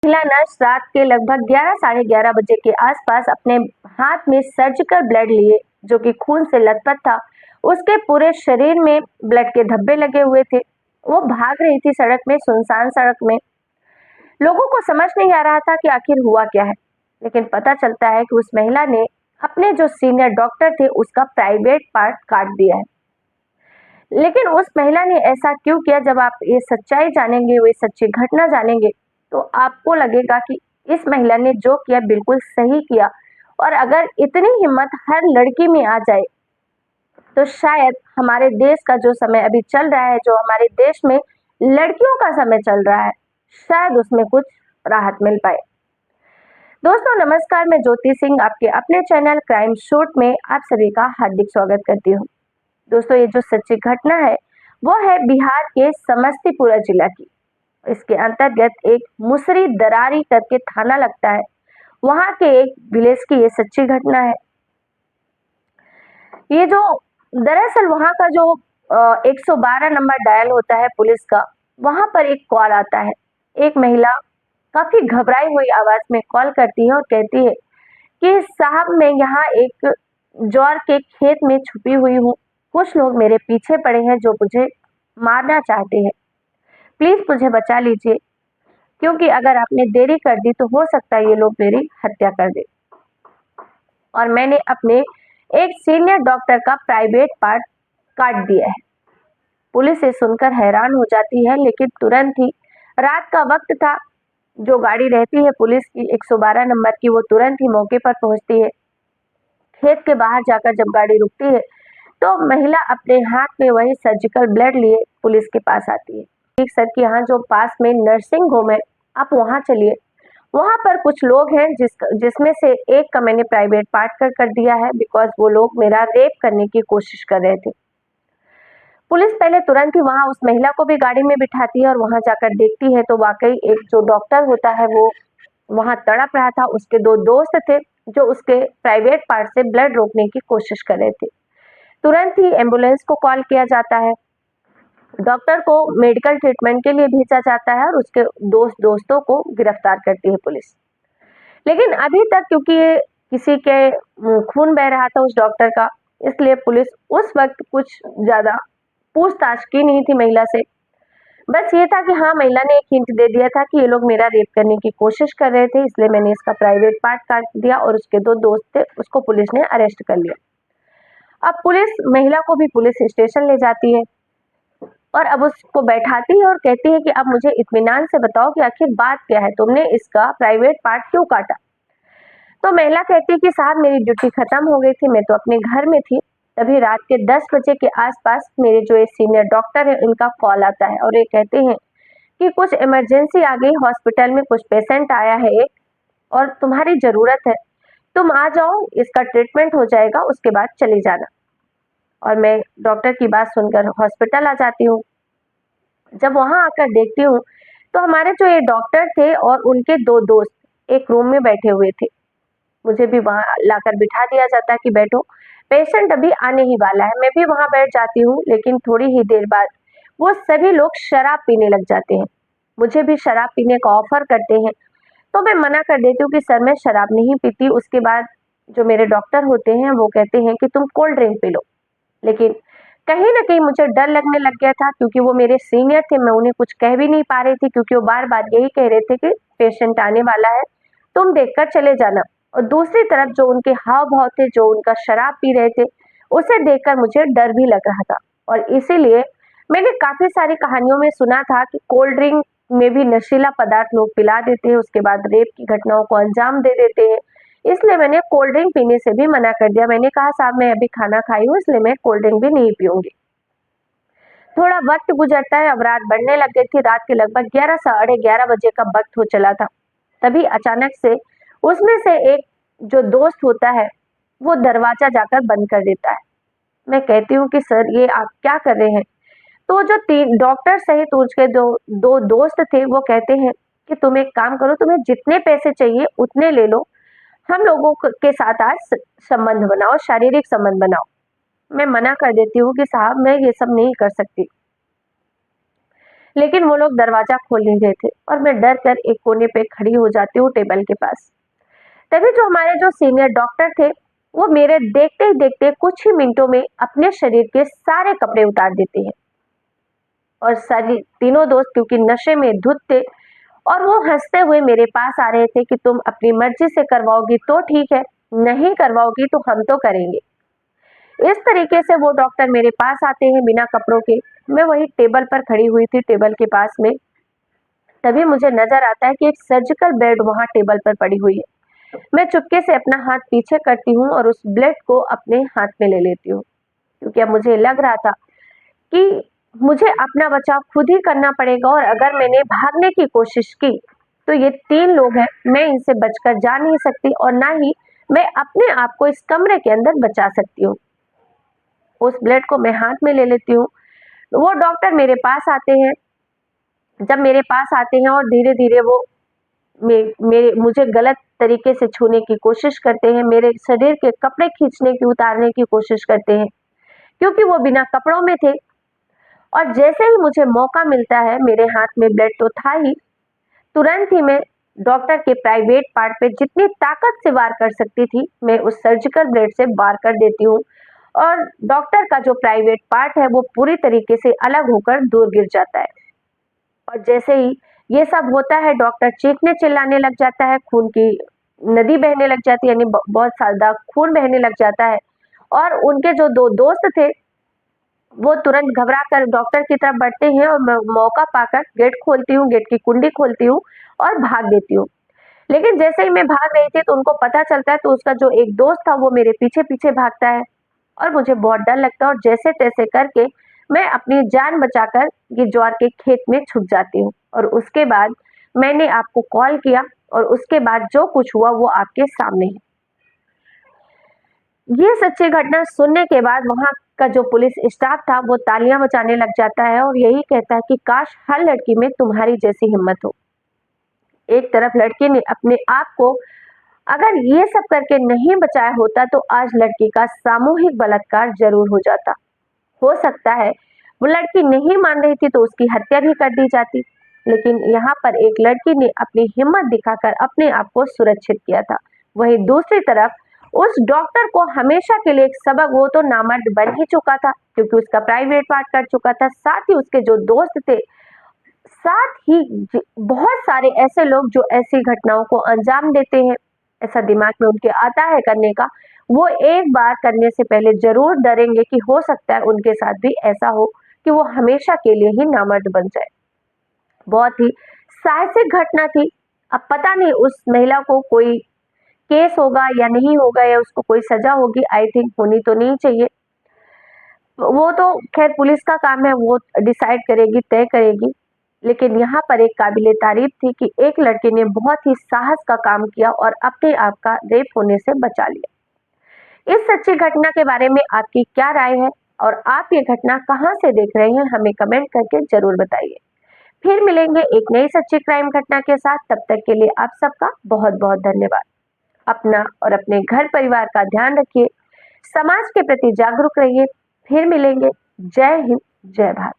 महिला नर्स रात के लगभग 11 साढ़े 11 बजे के आसपास अपने हाथ में सर्जिकल ब्लेड लिए, जो कि खून से लथपथ था। उसके पूरे शरीर में ब्लड के धब्बे लगे हुए थे। वो भाग रही थी सड़क में, सुनसान सड़क में। लोगों को समझ नहीं आ रहा था कि आखिर हुआ क्या है, लेकिन पता चलता है कि उस महिला ने अपने जो सीनियर डॉक्टर थे उसका प्राइवेट पार्ट काट दिया है। लेकिन उस महिला ने ऐसा क्यों किया? जब आप ये सच्चाई जानेंगे, ये सच्ची घटना जानेंगे, तो आपको लगेगा कि इस महिला ने जो किया बिल्कुल सही किया। और अगर इतनी हिम्मत हर लड़की में आ जाए, तो शायद हमारे देश का जो समय अभी चल रहा है, जो हमारे देश में लड़कियों का समय चल रहा है, शायद उसमें कुछ राहत मिल पाए। दोस्तों नमस्कार, मैं ज्योति सिंह आपके अपने चैनल क्राइम शूट में आप सभी का हार्दिक स्वागत करती हूँ। दोस्तों ये जो सच्ची घटना है वो है बिहार के समस्तीपुर जिला की। इसके अंतर्गत एक मुसरी दरारी करके थाना लगता है, वहां के एक विलेज की ये सच्ची घटना है। ये जो दरअसल वहां का जो 112 नंबर डायल होता है पुलिस का, वहां पर एक कॉल आता है। एक महिला काफी घबराई हुई आवाज में कॉल करती है और कहती है कि साहब मैं यहाँ एक ज्वार के खेत में छुपी हुई हूँ। कुछ लोग मेरे पीछे पड़े हैं जो मुझे मारना चाहते हैं। प्लीज मुझे बचा लीजिए, क्योंकि अगर आपने देरी कर दी तो हो सकता है ये लोग मेरी हत्या कर दे। और मैंने अपने एक सीनियर डॉक्टर का प्राइवेट पार्ट काट दिया है। पुलिस ये सुनकर हैरान हो जाती है, लेकिन तुरंत ही, रात का वक्त था, जो गाड़ी रहती है पुलिस की 112 नंबर की, वो तुरंत ही मौके पर पहुंचती है। खेत के बाहर जाकर जब गाड़ी रुकती है तो महिला अपने हाथ में वही सर्जिकल ब्लेड लिए पुलिस के पास आती है। ठीक सर कि यहाँ जो पास में नर्सिंग होम है, आप वहाँ चलिए। वहाँ पर कुछ लोग हैं जिसमें से एक का मैंने प्राइवेट पार्ट कर दिया है, बिकॉज वो लोग मेरा रेप करने की कोशिश कर रहे थे। पुलिस पहले तुरंत ही वहाँ उस महिला को भी गाड़ी में बिठाती है और वहाँ जाकर देखती है तो वाकई एक जो डॉक्टर होता है वो वहाँ तड़प रहा था। उसके दो दोस्त थे जो उसके प्राइवेट पार्ट से ब्लड रोकने की कोशिश कर रहे थे। तुरंत ही एम्बुलेंस को कॉल किया जाता है, डॉक्टर को मेडिकल ट्रीटमेंट के लिए भेजा जाता है और उसके दोस्तों को गिरफ्तार करती है पुलिस। लेकिन अभी तक क्योंकि ये किसी के खून बह रहा था उस डॉक्टर का, इसलिए पुलिस उस वक्त कुछ ज्यादा पूछताछ की नहीं थी महिला से। बस ये था कि हाँ, महिला ने एक हिंट दे दिया था कि ये लोग मेरा रेप करने की कोशिश कर रहे थे, इसलिए मैंने इसका प्राइवेट पार्ट काट दिया और उसके दो दोस्त थे, उसको पुलिस ने अरेस्ट कर लिया। अब पुलिस महिला को भी पुलिस स्टेशन ले जाती है और अब उसको बैठाती है और कहती है कि अब मुझे इत्मीनान से बताओ कि आखिर बात क्या है, तुमने इसका प्राइवेट पार्ट क्यों काटा? तो महिला कहती है कि साहब मेरी ड्यूटी खत्म हो गई थी, मैं तो अपने घर में थी। तभी रात के 10 बजे के आसपास मेरे जो एक सीनियर डॉक्टर है उनका कॉल आता है और ये कहते हैं कि कुछ इमरजेंसी आ गई, हॉस्पिटल में कुछ पेशेंट आया है एक, और तुम्हारी जरूरत है, तुम आ जाओ, इसका ट्रीटमेंट हो जाएगा, उसके बाद चली जाना। और मैं डॉक्टर की बात सुनकर हॉस्पिटल आ जाती हूँ। जब वहां आकर देखती हूँ तो हमारे जो ये डॉक्टर थे और उनके दो दोस्त एक रूम में बैठे हुए थे। मुझे भी वहां लाकर बिठा दिया जाता है कि बैठो, पेशेंट अभी आने ही वाला है। मैं भी वहां बैठ जाती हूँ, लेकिन थोड़ी ही देर बाद वो सभी लोग शराब पीने लग जाते हैं। मुझे भी शराब पीने का ऑफर करते हैं, तो मैं मना कर देती हूँ कि सर मैं शराब नहीं पीती। उसके बाद जो मेरे डॉक्टर होते हैं वो कहते हैं कि तुम कोल्ड ड्रिंक पी लो। लेकिन कहीं ना कहीं मुझे डर लगने लग गया था, क्योंकि वो मेरे सीनियर थे, मैं उन्हें कुछ कह भी नहीं पा रही थी, क्योंकि वो बार बार यही कह रहे थे कि पेशेंट आने वाला है, तुम देखकर चले जाना। और दूसरी तरफ जो उनके हाव भाव थे, जो उनका शराब पी रहे थे, उसे देखकर मुझे डर भी लग रहा था। और इसीलिए मैंने काफी सारी कहानियों में सुना था कि कोल्ड ड्रिंक में भी नशीला पदार्थ लोग पिला देते हैं, उसके बाद रेप की घटनाओं को अंजाम दे देते हैं। इसलिए मैंने कोल्ड ड्रिंक पीने से भी मना कर दिया। मैंने कहा साहब मैं अभी खाना खाई हूँ, इसलिए मैं कोल्ड ड्रिंक भी नहीं पीऊंगी। थोड़ा वक्त गुजरता है, अब रात बढ़ने लग गई थी। रात के लगभग 11 साढ़े 11 बजे का वक्त हो चला था। तभी अचानक से उसमें से एक जो दोस्त होता है वो दरवाजा जाकर बंद कर देता है। मैं कहती हूँ कि सर ये आप क्या कर रहे हैं? तो जो तीन डॉक्टर सहित उसके दो दो दोस्त थे वो कहते हैं कि तुम एक काम करो, तुम्हें जितने पैसे चाहिए उतने ले लो, हम लोगों के साथ आज संबंध बनाओ, शारीरिक संबंध बनाओ। मैं मना कर देती हूँ कि साहब मैं ये सब नहीं कर सकती। लेकिन वो लोग दरवाजा खोल नहीं रहे थे और मैं डर कर एक कोने पे खड़ी हो जाती हूँ टेबल के पास। तभी जो हमारे जो सीनियर डॉक्टर थे, वो मेरे देखते ही देखते कुछ ही मिनटों में अपने शरीर के सारे कपड़े उतार देते हैं और सारी तीनों दोस्त क्योंकि नशे में धुत थे और वो हंसते हुए मेरे पास आ रहे थे कि तुम अपनी मर्जी से करवाओगी तो ठीक है, नहीं करवाओगी तो हम तो करेंगे। इस तरीके से वो डॉक्टर मेरे पास आते हैं बिना कपड़ों के। मैं वही टेबल पर खड़ी हुई थी टेबल के पास में, तभी मुझे नजर आता है कि एक सर्जिकल बेड वहां टेबल पर पड़ी हुई है। मैं चुपके से अपना हाथ पीछे करती हूँ और उस ब्लेड को अपने हाथ में ले लेती हूँ, क्योंकि अब मुझे लग रहा था कि मुझे अपना बचाव खुद ही करना पड़ेगा और अगर मैंने भागने की कोशिश की तो ये 3 लोग हैं, मैं इनसे बचकर जा नहीं सकती और ना ही मैं अपने आप को इस कमरे के अंदर बचा सकती हूँ। उस ब्लेड को मैं हाथ में ले लेती हूँ। वो डॉक्टर मेरे पास आते हैं। जब मेरे पास आते हैं और धीरे-धीरे वो मेरे मुझे गलत तरीके से छूने की कोशिश करते हैं, मेरे शरीर के कपड़े खींचने की, उतारने की कोशिश करते हैं, क्योंकि वो बिना कपड़ों में थे। और जैसे ही मुझे मौका मिलता है, मेरे हाथ में ब्लेड तो था ही, तुरंत ही मैं डॉक्टर के प्राइवेट पार्ट पे जितनी ताकत से वार कर सकती थी, मैं उस सर्जिकल ब्लेड से वार कर देती हूँ और डॉक्टर का जो प्राइवेट पार्ट है, वो पूरी तरीके से अलग होकर दूर गिर जाता है। और जैसे ही ये सब होता है, डॉक्टर चीखने-चिल्लाने लग जाता है, खून की नदी बहने लग जाती है, यानी ब बहुत ज़्यादा खून बहने लग जाता है और उनके जो 2 दोस्त थे, वो तुरंत घबरा कर डॉक्टर की तरफ बढ़ते हैं और मैं मौका पाकर गेट खोलती हूँ, गेट की कुंडी खोलती हूँ और भाग देती हूँ। लेकिन जैसे ही मैं भाग रही थी तो उनको पता चलता है, तो उसका जो एक दोस्त था वो मेरे पीछे-पीछे भागता है और मुझे बहुत डर लगता है और जैसे-तैसे करके मैं अपनी जान बचाकर ये ज्वार के खेत में छुप जाती हूँ और उसके बाद मैंने आपको कॉल किया और उसके बाद जो कुछ हुआ वो आपके सामने है। ये सच्ची घटना सुनने के बाद वहाँ का जो पुलिस स्टाफ था वो तालियां बजाने लग जाता है और यही कहता है कि काश हर लड़की में तुम्हारी जैसी हिम्मत हो। एक तरफ लड़की ने अपने आप को अगर ये सब करके नहीं बचाया होता तो आज लड़की का सामूहिक बलात्कार जरूर हो जाता। हो सकता है वो लड़की नहीं मान रही थी तो उसकी हत्या भी कर दी जाती, लेकिन यहाँ पर एक लड़की ने अपनी हिम्मत दिखाकर अपने आप को सुरक्षित किया था। वहीं दूसरी तरफ उस डॉक्टर को हमेशा के लिए एक सबक, वो तो नामर्द बन ही चुका था क्योंकि उसका प्राइवेट पार्ट कर चुका था, साथ ही उसके जो दोस्त थे, साथ ही बहुत सारे ऐसे लोग जो ऐसी घटनाओं को अंजाम देते हैं, ऐसा दिमाग में उनके आता है करने का, वो एक बार करने से पहले जरूर डरेंगे कि हो सकता है उनके साथ भी ऐसा हो कि वो हमेशा के लिए ही नामर्द बन जाए। बहुत ही साहसिक घटना थी। अब पता नहीं उस महिला को कोई केस होगा या नहीं होगा या उसको कोई सजा होगी, आई थिंक होनी तो नहीं चाहिए। वो तो खैर पुलिस का काम है, वो डिसाइड करेगी, तय करेगी। लेकिन यहाँ पर एक काबिले तारीफ थी कि एक लड़के ने बहुत ही साहस का काम किया और अपने आप का रेप होने से बचा लिया। इस सच्ची घटना के बारे में आपकी क्या राय है और आप ये घटना कहाँ से देख रहे हैं, हमें कमेंट करके जरूर बताइए। फिर मिलेंगे एक नई सच्ची क्राइम घटना के साथ, तब तक के लिए आप सबका बहुत बहुत धन्यवाद। अपना और अपने घर परिवार का ध्यान रखिए, समाज के प्रति जागरूक रहिए। फिर मिलेंगे। जय हिंद, जय भारत।